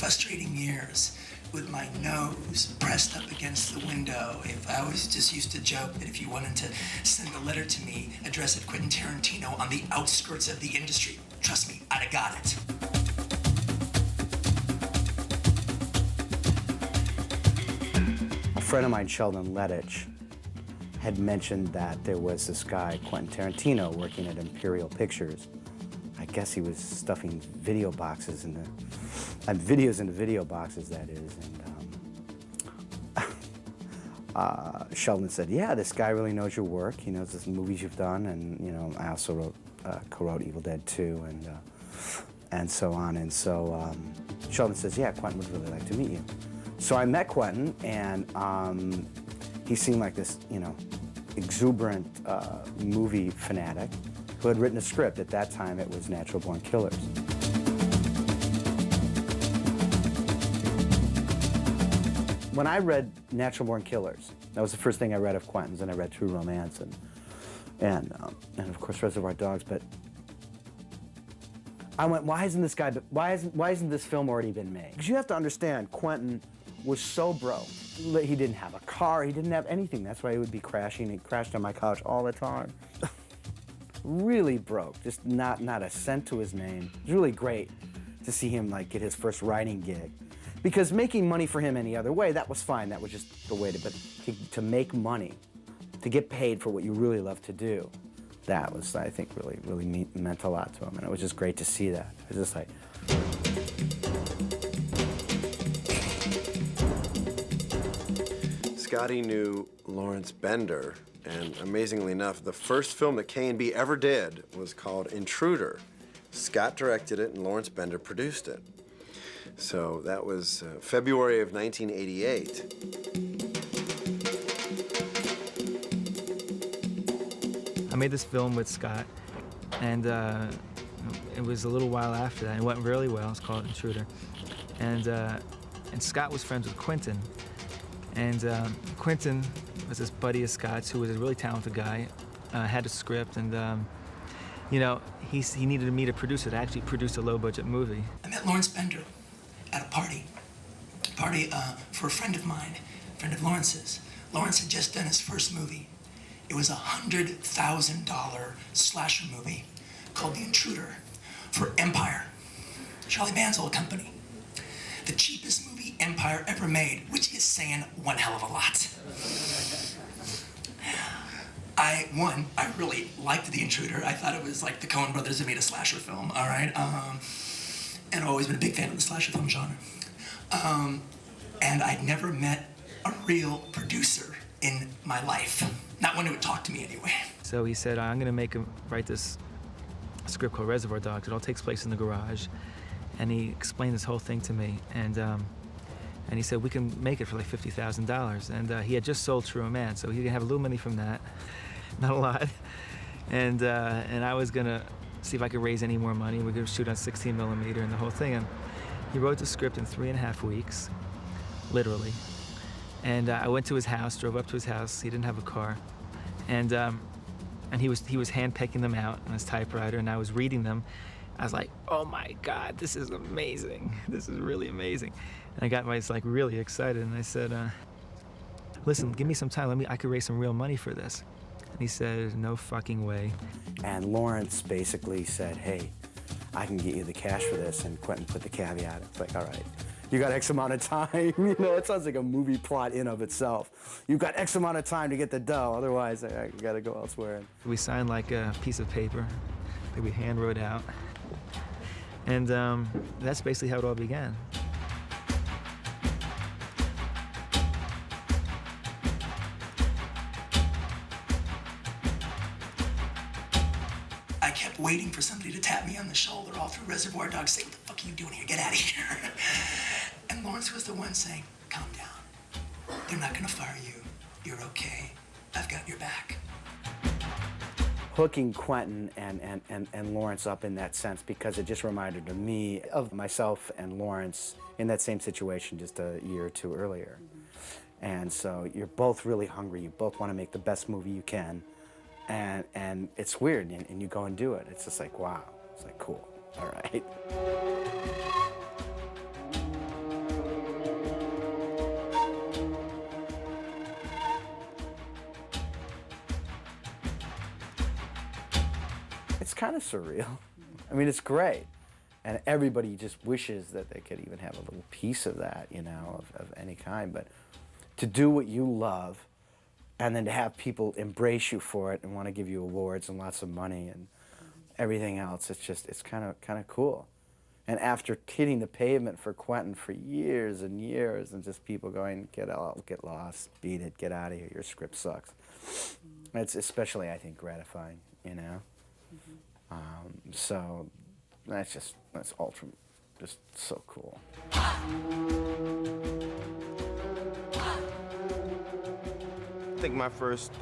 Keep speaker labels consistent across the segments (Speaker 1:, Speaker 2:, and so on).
Speaker 1: frustrating years with my nose pressed up against the window. If I was just used to joke that if you wanted to send a letter to me, address it Quentin Tarantino on the outskirts of the industry. Trust me, I'd have got it.
Speaker 2: A friend of mine, Sheldon Lettich, had mentioned that there was this guy, Quentin Tarantino, working at Imperial Pictures. I guess he was stuffing video boxes into, videos into video boxes, that is. And Sheldon said, yeah, this guy really knows your work. He knows the movies you've done. And, you know, I also co-wrote Evil Dead 2 and so on. And so Sheldon says, yeah, Quentin would really like to meet you. So I met Quentin, and he seemed like this, you know, exuberant movie fanatic who had written a script. At that time, it was Natural Born Killers. When I read Natural Born Killers, that was the first thing I read of Quentin's, and I read True Romance and of course Reservoir Dogs. But I went, why isn't this film already been made? Because you have to understand, Quentin was so broke. He didn't have a car, he didn't have anything. That's why he would be crashing. He crashed on my couch all the time. Really broke, just not a cent to his name. It was really great to see him like get his first writing gig. Because making money for him any other way, that was fine. That was just the way to make money, to get paid for what you really love to do, that was, I think, really meant a lot to him. And it was just great to see that. It was just like,
Speaker 3: Scotty knew Lawrence Bender, and amazingly enough, the first film that K&B ever did was called Intruder. Scott directed it and Lawrence Bender produced it. So that was February of 1988.
Speaker 4: I made this film with Scott, and it was a little while after that. It went really well. It's called Intruder. And Scott was friends with Quentin. And Quentin was this buddy of Scott's who was a really talented guy, had a script, and you know, he needed me to produce it. To actually produce a low-budget movie.
Speaker 1: I met Lawrence Bender at a party for a friend of mine, a friend of Lawrence's. Lawrence had just done his first movie. It was a $100,000 slasher movie called The Intruder for Empire, Charlie Band's old company. The cheapest movie Empire ever made, which is saying one hell of a lot. I really liked The Intruder. I thought it was like the Coen brothers had made a slasher film, all right? And I've always been a big fan of the slasher film genre. And I'd never met a real producer in my life. Not one who would talk to me anyway.
Speaker 4: So he said, I'm gonna write this script called Reservoir Dogs. It all takes place in the garage. And he explained this whole thing to me. And he said, we can make it for like $50,000. And he had just sold True Romance, so he could have a little money from that. Not a lot. And I was gonna see if I could raise any more money. We could shoot on 16 millimeter and the whole thing. And he wrote the script in 3.5 weeks, literally. And I went to his house, drove up to his house. He didn't have a car. And he was hand-picking them out on his typewriter, and I was reading them. I was like, oh my God, this is amazing. This is really amazing. And I got like really excited, and I said, listen, give me some time. I could raise some real money for this. And he said, no fucking way.
Speaker 2: and Lawrence basically said, hey, I can get you the cash for this, and Quentin put the caveat. It's like, all right, you got X amount of time. You know, it sounds like a movie plot in of itself. You've got X amount of time to get the dough, otherwise I gotta go elsewhere.
Speaker 4: We signed like a piece of paper that we hand wrote out. And that's basically how it all began.
Speaker 1: I kept waiting for somebody to tap me on the shoulder all through Reservoir Dogs, say, what the fuck are you doing here? Get out of here. And Lawrence was the one saying, calm down. They're not gonna fire you. You're okay. I've got your back.
Speaker 2: Hooking Quentin and Lawrence up in that sense, because it just reminded me of myself and Lawrence in that same situation just a year or two earlier. And so you're both really hungry. You both want to make the best movie you can. And it's weird, and you go and do it. It's just like, wow. It's like, cool. All right. kind of surreal. I mean, it's great. And everybody just wishes that they could even have a little piece of that, you know, of any kind. But to do what you love, and then to have people embrace you for it and want to give you awards and lots of money and everything else, it's kind of cool. And after hitting the pavement for Quentin for years and years, and just people going, get out, get lost, beat it, get out of here, your script sucks. It's especially, I think, gratifying, you know? So that's ultra, just so cool.
Speaker 3: I think my first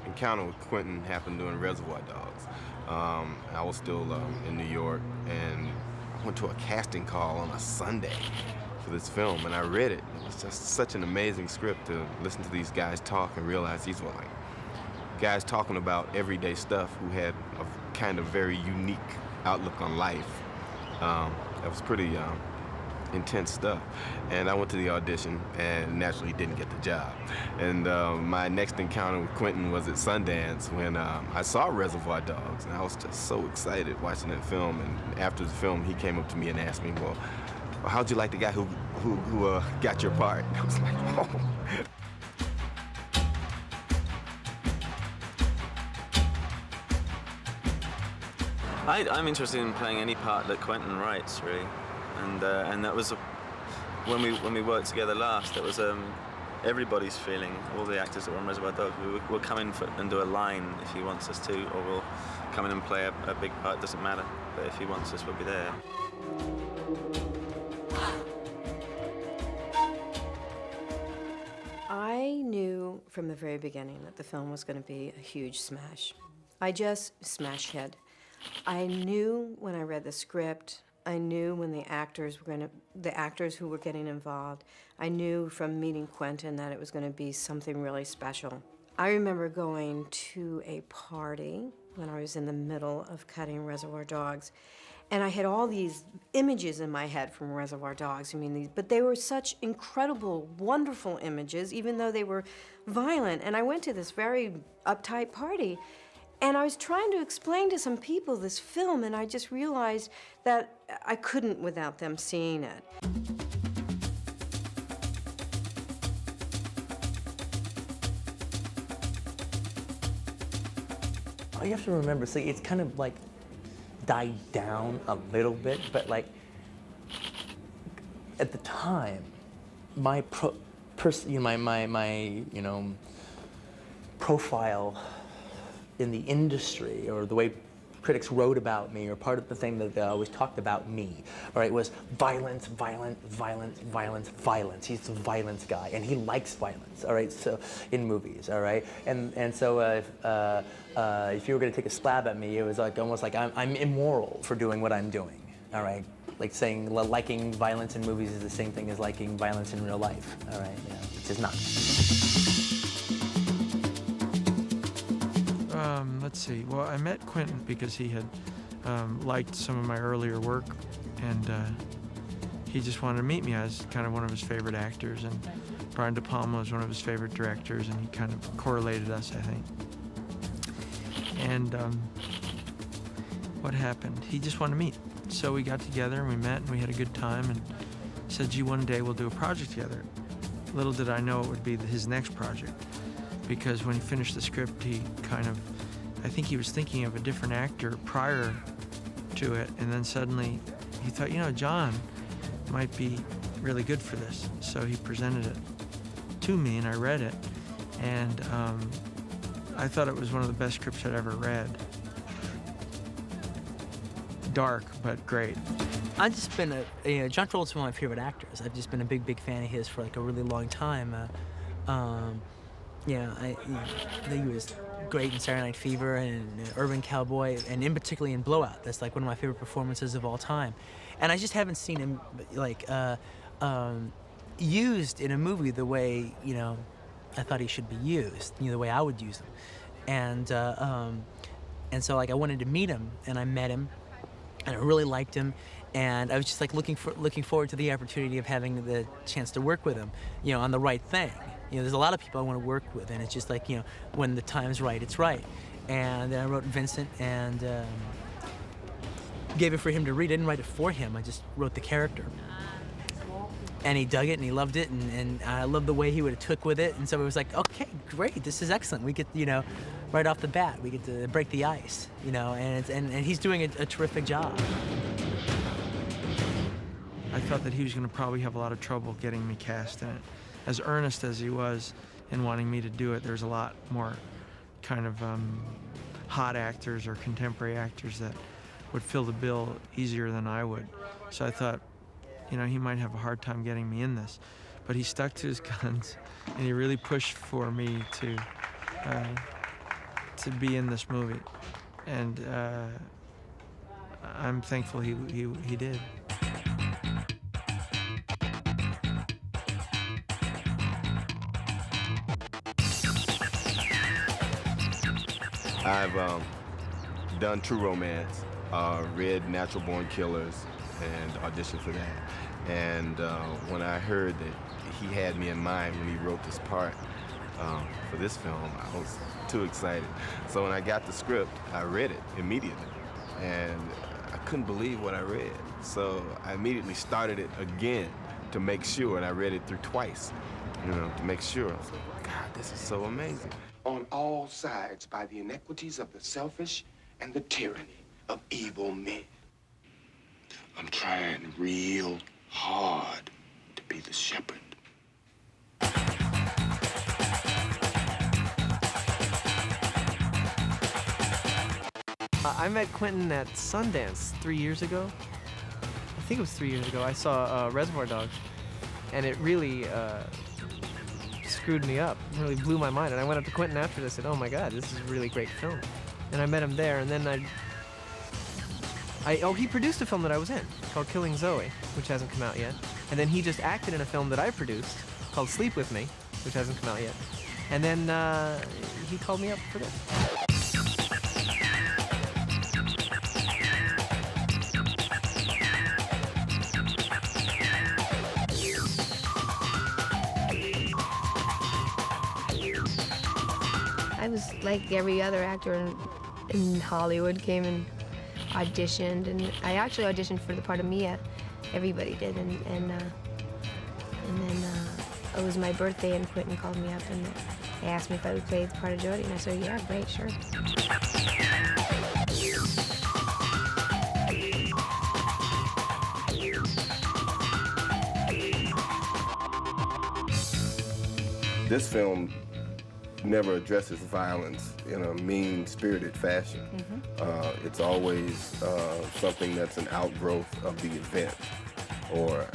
Speaker 3: encounter with Quentin happened during Reservoir Dogs. I was still in New York, and I went to a casting call on a Sunday for this film, and I read it. It was just such an amazing script to listen to these guys talk and realize these were like guys talking about everyday stuff who had a kind of very unique outlook on life. That was pretty intense stuff. And I went to the audition and naturally didn't get the job. And my next encounter with Quentin was at Sundance when I saw Reservoir Dogs, and I was just so excited watching that film. And after the film, he came up to me and asked me, well, how'd you like the guy who got your part? And I was like, oh.
Speaker 5: I'm interested in playing any part that Quentin writes, really, and that was when we worked together last. It was everybody's feeling. All the actors that were on Reservoir Dogs, we'll come in and do a line if he wants us to, or we'll come in and play a big part. It doesn't matter, but if he wants us, we'll be there.
Speaker 6: I knew from the very beginning that the film was going to be a huge smash. Smash hit. I knew when I read the script, I knew when the actors who were getting involved, I knew from meeting Quentin that it was going to be something really special. I remember going to a party when I was in the middle of cutting Reservoir Dogs, and I had all these images in my head from Reservoir Dogs. I mean, but they were such incredible, wonderful images, even though they were violent. And I went to this very uptight party, and I was trying to explain to some people this film, and I just realized that I couldn't without them seeing it.
Speaker 7: You have to remember, see, it's kind of like died down a little bit, but like at the time, my profile in the industry, or the way critics wrote about me, or part of the thing that they always talked about me, all right, was violence, violence, violence, violence, violence. He's the violence guy, and he likes violence, all right, so in movies, all right? And so if you were gonna take a slab at me, it was like almost like I'm immoral for doing what I'm doing, all right? Like saying liking violence in movies is the same thing as liking violence in real life, all right? You know, it's just not.
Speaker 8: Let's see. Well, I met Quentin because he had liked some of my earlier work, and he just wanted to meet me. I was kind of one of his favorite actors, and Brian De Palma was one of his favorite directors, and he kind of correlated us, I think. And what happened? He just wanted to meet. So we got together, and we met, and we had a good time, and said, gee, one day we'll do a project together. Little did I know it would be his next project, because when he finished the script, he kind of, I think he was thinking of a different actor prior to it, and then suddenly he thought, you know, John might be really good for this. So he presented it to me, and I read it, and I thought it was one of the best scripts I'd ever read. Dark, but great.
Speaker 9: I've just been John Travolta's one of my favorite actors. I've just been a big fan of his for like a really long time. I think he was great in Saturday Night Fever and Urban Cowboy, and in particularly in Blowout. That's like one of my favorite performances of all time. And I just haven't seen him like used in a movie the way, you know, I thought he should be used, you know, the way I would use him. And so like I wanted to meet him, and I met him, and I really liked him, and I was just like looking forward to the opportunity of having the chance to work with him, you know, on the right thing. You know, there's a lot of people I want to work with, and it's just like, you know, when the time's right, it's right. And then I wrote Vincent and gave it for him to read. I didn't write it for him. I just wrote the character. And he dug it and he loved it, and I loved the way he would have took with it. And so it was like, okay, great, this is excellent. We get, right off the bat, we get to break the ice, and he's doing a terrific job.
Speaker 8: I thought that he was going to probably have a lot of trouble getting me cast in it. As earnest as he was in wanting me to do it, there's a lot more kind of hot actors or contemporary actors that would fill the bill easier than I would. So I thought, he might have a hard time getting me in this. But he stuck to his guns, and he really pushed for me to be in this movie. And I'm thankful he did.
Speaker 10: I've done True Romance, read Natural Born Killers, and auditioned for that. And when I heard that he had me in mind when he wrote this part for this film, I was too excited. So when I got the script, I read it immediately, and I couldn't believe what I read. So I immediately started it again to make sure, and I read it through twice, to make sure. I was like, God, this is so amazing.
Speaker 11: On all sides by the inequities of the selfish and the tyranny of evil men. I'm trying real hard to be the shepherd.
Speaker 12: I met Quentin at Sundance 3 years ago. I think it was 3 years ago. I saw Reservoir Dogs, and it really screwed me up. It really blew my mind. And I went up to Quentin after this and said, oh my God, this is a really great film. And I met him there, and then he produced a film that I was in called Killing Zoe, which hasn't come out yet. And then he just acted in a film that I produced called Sleep With Me, which hasn't come out yet. And then he called me up for this.
Speaker 13: I was like every other actor in Hollywood, came and auditioned, and I actually auditioned for the part of Mia. Everybody did, and then it was my birthday, and Quentin called me up, and they asked me if I would play the part of Jodie, and I said, yeah, great, sure.
Speaker 10: This film never addresses violence in a mean-spirited fashion. It's always something that's an outgrowth of the event, or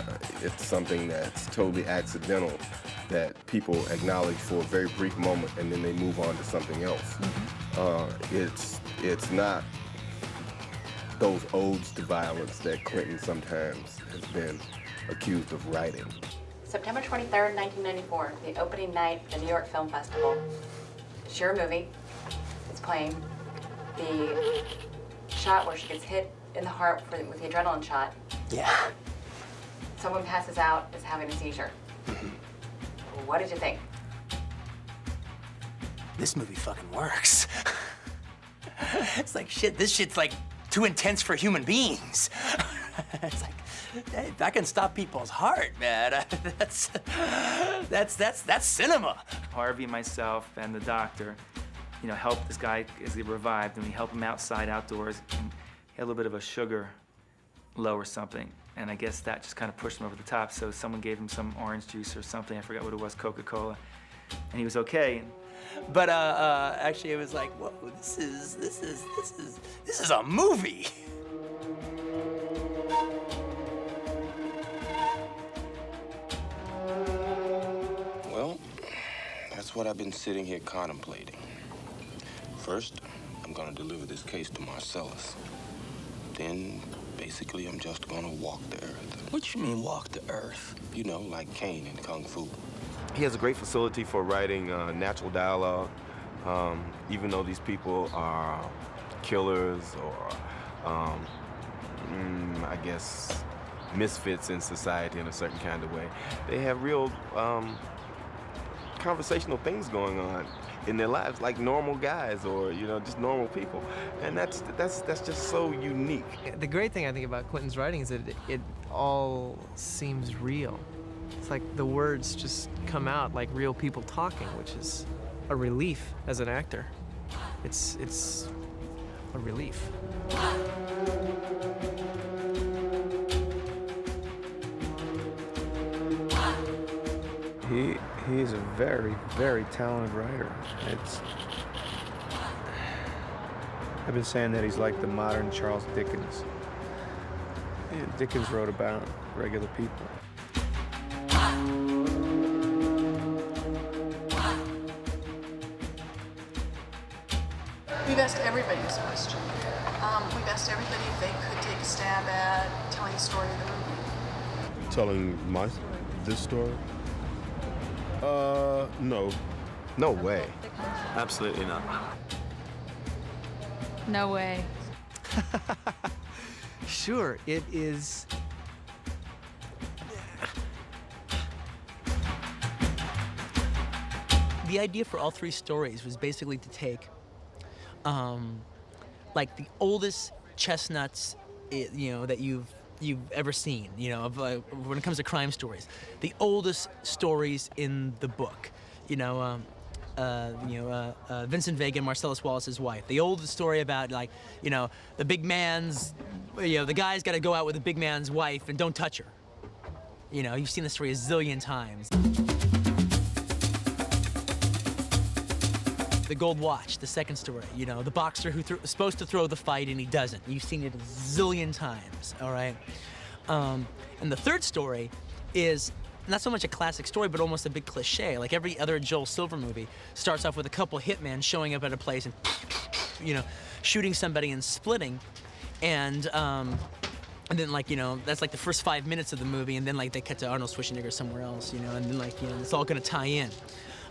Speaker 10: it's something that's totally accidental that people acknowledge for a very brief moment and then they move on to something else. It's not those odes to violence that Quentin sometimes has been accused of writing.
Speaker 14: September 23rd, 1994, the opening night of the New York Film Festival. It's your movie. It's playing. The shot where she gets hit in the heart with the adrenaline shot.
Speaker 9: Yeah.
Speaker 14: Someone passes out, is having a seizure. What did you think?
Speaker 9: This movie fucking works. It's like, shit, this shit's like too intense for human beings. It's like, hey, if I can stop people's heart, man, that's cinema.
Speaker 4: Harvey, myself, and the doctor, helped this guy as he revived, and we helped him outside, outdoors. And he had a little bit of a sugar low or something, and I guess that just kind of pushed him over the top. So someone gave him some orange juice or something. I forgot what it was, Coca-Cola, and he was okay.
Speaker 9: But actually, it was like, whoa, this is a movie.
Speaker 11: Well, that's what I've been sitting here contemplating. First, I'm gonna deliver this case to Marcellus. Then, basically, I'm just gonna walk the earth.
Speaker 9: What you mean, walk the earth?
Speaker 11: You know, like Caine in Kung Fu.
Speaker 10: He has a great facility for writing natural dialogue, even though these people are killers or, I guess, misfits in society in a certain kind of way. They have real conversational things going on in their lives like normal guys, or just normal people, and that's just so unique.
Speaker 12: The great thing I think about Quentin's writing is that it all seems real. It's like the words just come out like real people talking, which is a relief as an actor. It's a relief.
Speaker 2: He's a very, very talented writer. I've been saying that he's like the modern Charles Dickens. Yeah, Dickens wrote about regular people.
Speaker 15: We've asked everybody this question. We've asked everybody if they could take a stab at telling the story of the movie.
Speaker 10: Telling this story? No. No way.
Speaker 5: Absolutely not.
Speaker 13: No way.
Speaker 12: Sure, it is.
Speaker 9: The idea for all three stories was basically to take, like the oldest chestnuts, that you've ever seen, when it comes to crime stories, the oldest stories in the book, Vincent Vega and Marcellus Wallace's wife, the oldest story about the big man's, the guy's got to go out with the big man's wife and don't touch her. You've seen the story a zillion times. The gold watch, the second story, the boxer who was supposed to throw the fight and he doesn't. You've seen it a zillion times, all right? And the third story is not so much a classic story, but almost a big cliche. Like every other Joel Silver movie starts off with a couple hitmen showing up at a place and, shooting somebody and splitting. And then, that's like the first 5 minutes of the movie, and then, they cut to Arnold Schwarzenegger somewhere else, and then, it's all gonna tie in,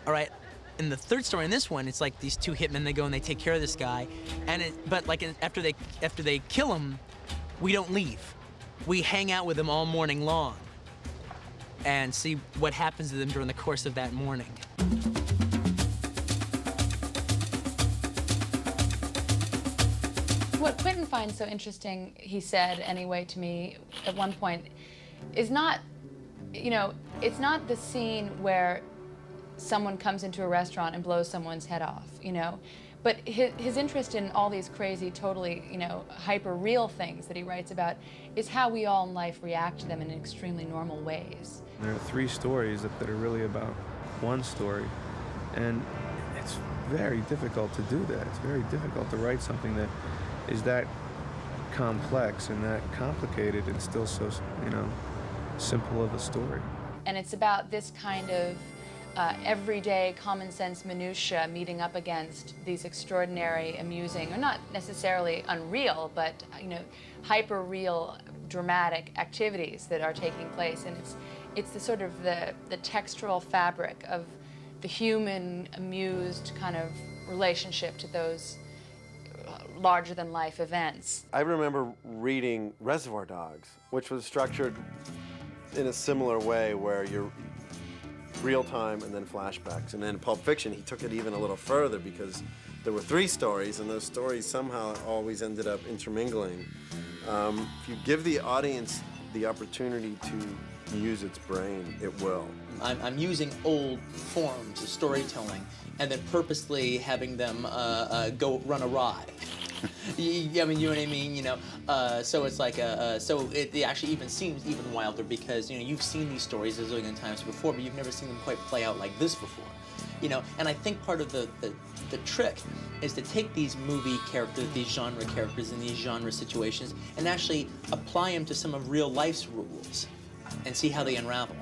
Speaker 9: all right? In the third story in this one, it's like these two hitmen, they go and they take care of this guy, after they kill him, we don't leave. We hang out with them all morning long and see what happens to them during the course of that morning.
Speaker 14: What Quentin finds so interesting, he said anyway to me at one point, is not, it's not the scene where someone comes into a restaurant and blows someone's head off, but his interest in all these crazy, totally, hyper-real things that he writes about is how we all in life react to them in extremely normal ways.
Speaker 2: There are three stories that are really about one story, and it's very difficult to do that. It's very difficult to write something that is that complex and that complicated and still so, simple of a story.
Speaker 14: And it's about this kind of everyday common sense minutia meeting up against these extraordinary, amusing, or not necessarily unreal, but hyper real, dramatic activities that are taking place. And it's the sort of the textural fabric of the human amused kind of relationship to those larger than life events.
Speaker 3: I remember reading Reservoir Dogs, which was structured in a similar way where you're real time and then flashbacks. And then Pulp Fiction, he took it even a little further because there were three stories, and those stories somehow always ended up intermingling. If you give the audience the opportunity to use its brain, it will.
Speaker 7: I'm using old forms of storytelling and then purposely having them go run awry. You know what I mean? So it's like so it actually even seems even wilder because you've seen these stories a zillion times before, but you've never seen them quite play out like this before. And I think part of the trick is to take these movie characters, these genre characters in these genre situations, and actually apply them to some of real life's rules and see how they unravel.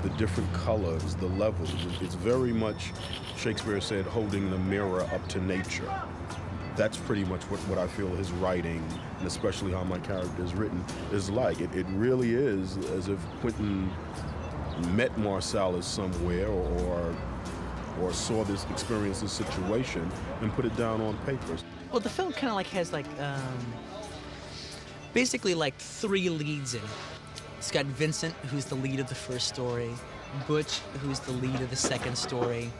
Speaker 10: The different colors, the levels, it's very much, Shakespeare said, holding the mirror up to nature. That's pretty much what I feel his writing, and especially how my character is written, is like. It really is as if Quentin met Marcellus somewhere or saw this, experienced this situation and put it down on paper.
Speaker 9: Well, the film kind of has basically three leads in it. It's got Vincent, who's the lead of the first story, Butch, who's the lead of the second story,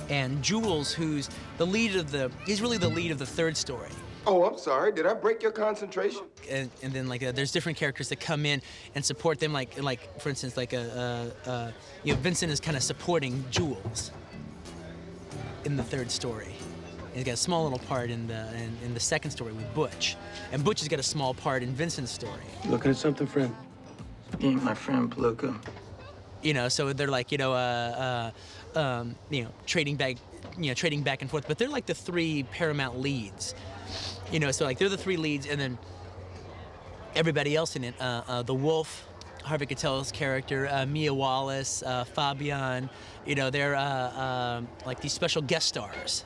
Speaker 9: and Jules, who's the lead of he's really the lead of the third story.
Speaker 11: Oh, I'm sorry. Did I break your concentration?
Speaker 9: And then like there's different characters that come in and support them. Like for instance, like Vincent is kind of supporting Jules in the third story. And he's got a small little part in the second story with Butch, and Butch has got a small part in Vincent's story.
Speaker 16: Looking at something, friend? You ain't my friend, Palooka.
Speaker 9: You know, so they're like trading back and forth. But they're like the three paramount leads. You know, so like they're the three leads, and then everybody else in it, the Wolf, Harvey Keitel's character, Mia Wallace, Fabian, you know, they're like these special guest stars.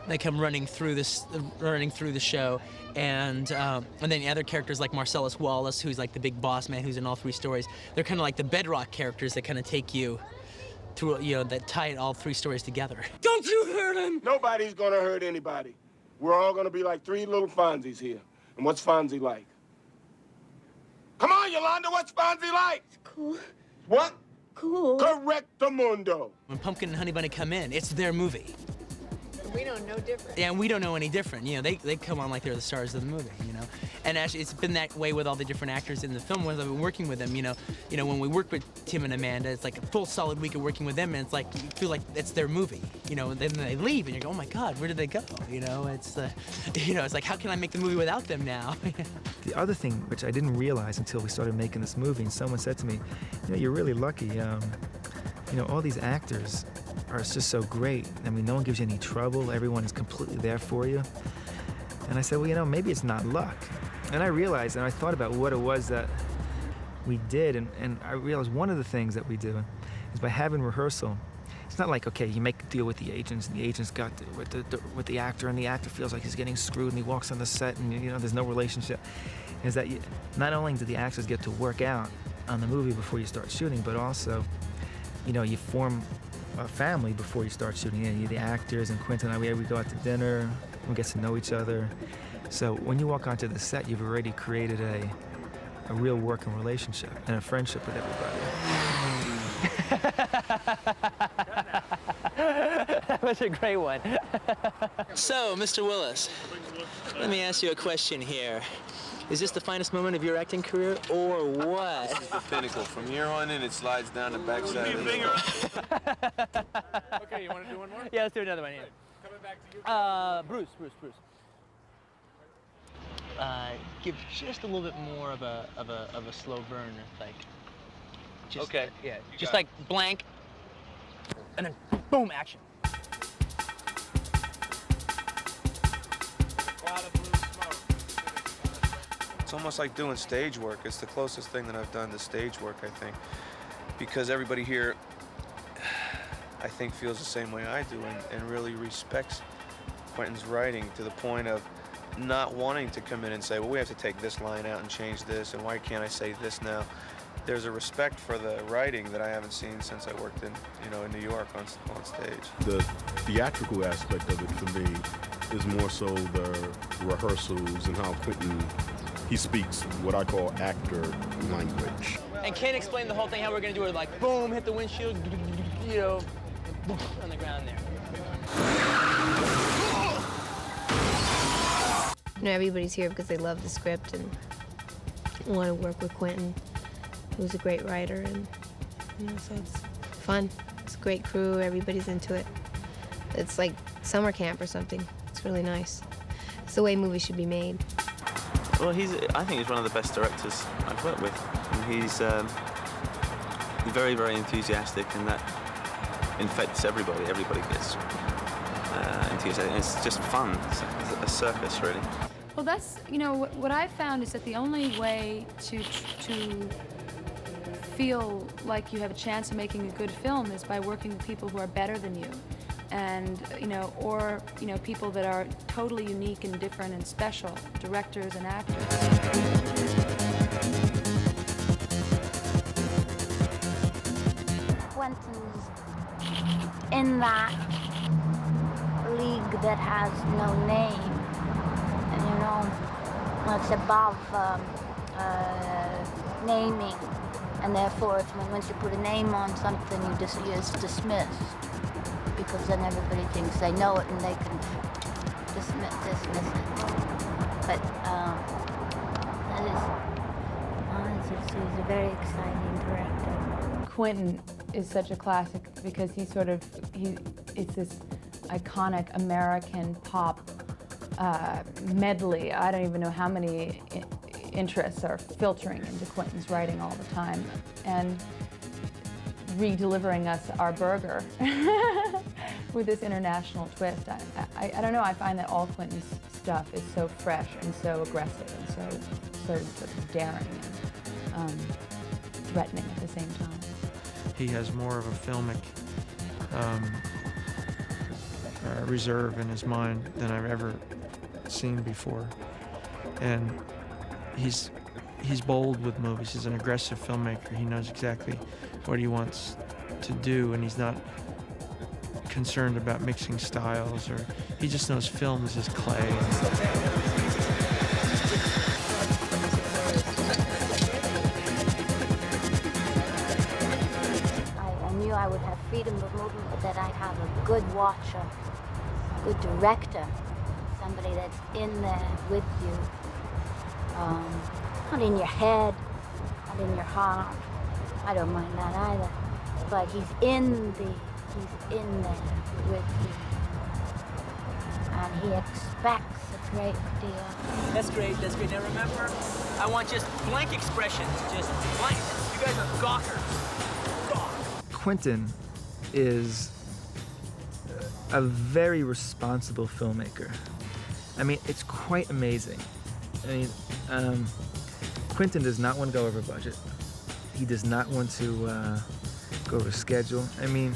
Speaker 9: They come running through the show, and then the other characters like Marcellus Wallace, who's like the big boss man who's in all three stories. They're kind of like the bedrock characters that kind of take you through, you know, that tie all three stories together.
Speaker 16: Don't you hurt him! Nobody's gonna hurt anybody. We're all gonna be like three little Fonzies here. And what's Fonzie like? Come on, Yolanda, what's Fonzie like?
Speaker 17: Cool.
Speaker 16: What?
Speaker 17: Cool.
Speaker 16: Correctamundo.
Speaker 9: When Pumpkin and Honey Bunny come in, it's their movie.
Speaker 6: We don't know different.
Speaker 9: Yeah, and we don't know any different. You know, they come on like they're the stars of the movie, you know? And actually, it's been that way with all the different actors in the film when I've been working with them, you know, when we work with Tim and Amanda, it's like a full solid week of working with them, and it's like, you feel like it's their movie, you know, and then they leave, and you go, oh my God, where did they go? You know, it's, it's like, how can I make the movie without them now?
Speaker 4: The other thing, which I didn't realize until we started making this movie, and someone said to me, you know, you're really lucky, you know, all these actors are just so great. I mean, no one gives you any trouble. Everyone is completely there for you. And I said, well, you know, maybe it's not luck. And I realized, and I thought about what it was that we did, and I realized one of the things that we do is by having rehearsal. It's not like, okay, you make a deal with the agents, and the agent's got with the actor, and the actor feels like he's getting screwed, and he walks on the set, and you know, there's no relationship. Is that not only do the actors get to work out on the movie before you start shooting, but also, you know, you form a family before you start shooting. You the actors and Quentin and I, we go out to dinner, we get to know each other. So when you walk onto the set, you've already created a real working relationship and a friendship with everybody.
Speaker 9: That was a great one. So, Mr. Willis, let me ask you a question here. Is this the finest moment of your acting career, or what?
Speaker 5: This is the pinnacle. From here on in, it slides down the backside of the
Speaker 12: Okay, you want to do one more?
Speaker 9: Yeah, let's do another one. Yeah.
Speaker 12: Coming back to you.
Speaker 9: Bruce. Give just a little bit more of a slow burn, like. Just,
Speaker 12: Okay.
Speaker 9: Yeah. Just like blank, and then boom, action.
Speaker 5: It's almost like doing stage work. It's the closest thing that I've done to stage work, I think. Because everybody here, I think, feels the same way I do and really respects Quentin's writing to the point of not wanting to come in and say, well, we have to take this line out and change this, and why can't I say this now? There's a respect for the writing that I haven't seen since I worked in New York on stage.
Speaker 10: The theatrical aspect of it for me is more so the rehearsals and how Quentin, he speaks what I call actor language.
Speaker 9: And Ken explained the whole thing, how we're gonna do it, like boom, hit the windshield, you know, boom, on the ground there.
Speaker 13: You know, everybody's here because they love the script and want to work with Quentin, who's a great writer, and you know, so it's fun. It's a great crew. Everybody's into it. It's like summer camp or something. It's really nice. It's the way movies should be made.
Speaker 5: Well, I think he's one of the best directors I've worked with. And he's very, very enthusiastic, and that infects everybody. Everybody gets enthusiastic. And it's just fun. It's a circus, really.
Speaker 18: Well, that's, you know, what I've found is that the only way to feel like you have a chance of making a good film is by working with people who are better than you. And, or people that are totally unique and different and special, directors and actors.
Speaker 17: Quentin's in that league that has no name. And, it's above naming, and therefore, once you put a name on something, it's dismissed, because then everybody thinks they know it and they can dismiss it. But he's a very exciting director.
Speaker 18: Quentin is such a classic because it's this iconic American pop medley. I don't even know how many interests are filtering into Quentin's writing all the time, and re-delivering us our burger with this international twist. I don't know, I find that all Quentin's stuff is so fresh and so aggressive and so sort of daring and threatening at the same time.
Speaker 8: He has more of a filmic reserve in his mind than I've ever seen before. And he's bold with movies. He's an aggressive filmmaker. He knows exactly what he wants to do, and he's not concerned about mixing styles, or he just knows film is his clay.
Speaker 17: I knew I would have freedom of movement, but that I'd have a good watcher, a good director, somebody that's in there with you, not in your head, not in your heart. I don't mind that either, but he's in there with you, and he expects a great deal.
Speaker 9: That's great, that's great. Now remember, I want just blank expressions, just blank. You guys are gawkers.
Speaker 4: Quentin is a very responsible filmmaker. I mean, it's quite amazing. I mean, Quentin does not want to go over budget. He does not want to go over schedule. I mean,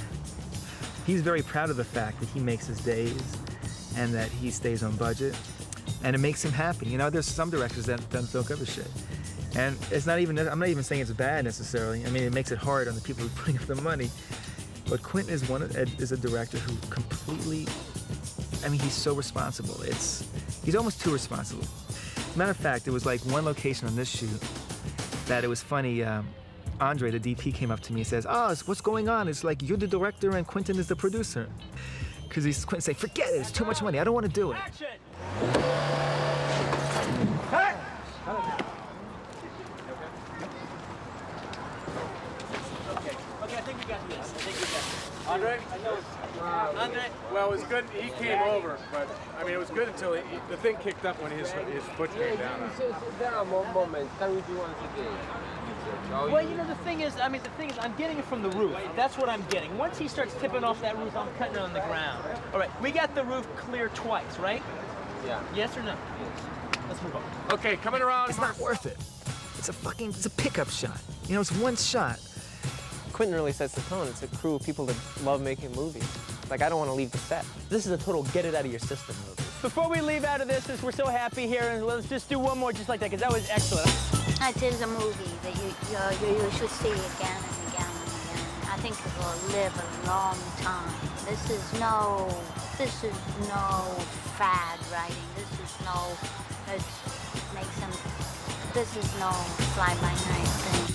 Speaker 4: he's very proud of the fact that he makes his days and that he stays on budget, and it makes him happy. You know, there's some directors that don't give a shit. And it's not even, I'm not even saying it's bad necessarily. I mean, it makes it hard on the people who are putting up the money. But Quentin is a director who completely, I mean, he's so responsible. He's almost too responsible. Matter of fact, there was like one location on this shoot that it was funny. Andre, the DP, came up to me and says, "Oh, what's going on? It's like you're the director and Quentin is the producer." Because Quentin say, "Forget it, it's too much money. I don't want to do it."
Speaker 9: Okay, I think we got this.
Speaker 19: Andre? Andre? Well, it was good. He came over, but I mean, it was good until the thing kicked up when his foot came down.
Speaker 20: There are more moments. Can we do once again?
Speaker 9: Well, you know, the thing is, I'm getting it from the roof. That's what I'm getting. Once he starts tipping off that roof, I'm cutting it on the ground. All right, we got the roof clear twice, right?
Speaker 20: Yeah.
Speaker 9: Yes or no? Let's move on.
Speaker 19: Okay, coming around.
Speaker 4: It's not worth it. It's a pickup shot. You know, it's one shot.
Speaker 12: Quentin really sets the tone. It's a crew of people that love making movies. Like, I don't want to leave the set.
Speaker 9: This is a total get-it-out-of-your-system movie. Before we leave out of this, we're so happy here, and let's just do one more just like that, because that was excellent.
Speaker 17: It is a movie that you should see again and again and again. I think it will live a long time. This is no fad writing. This is no fly-by-night thing.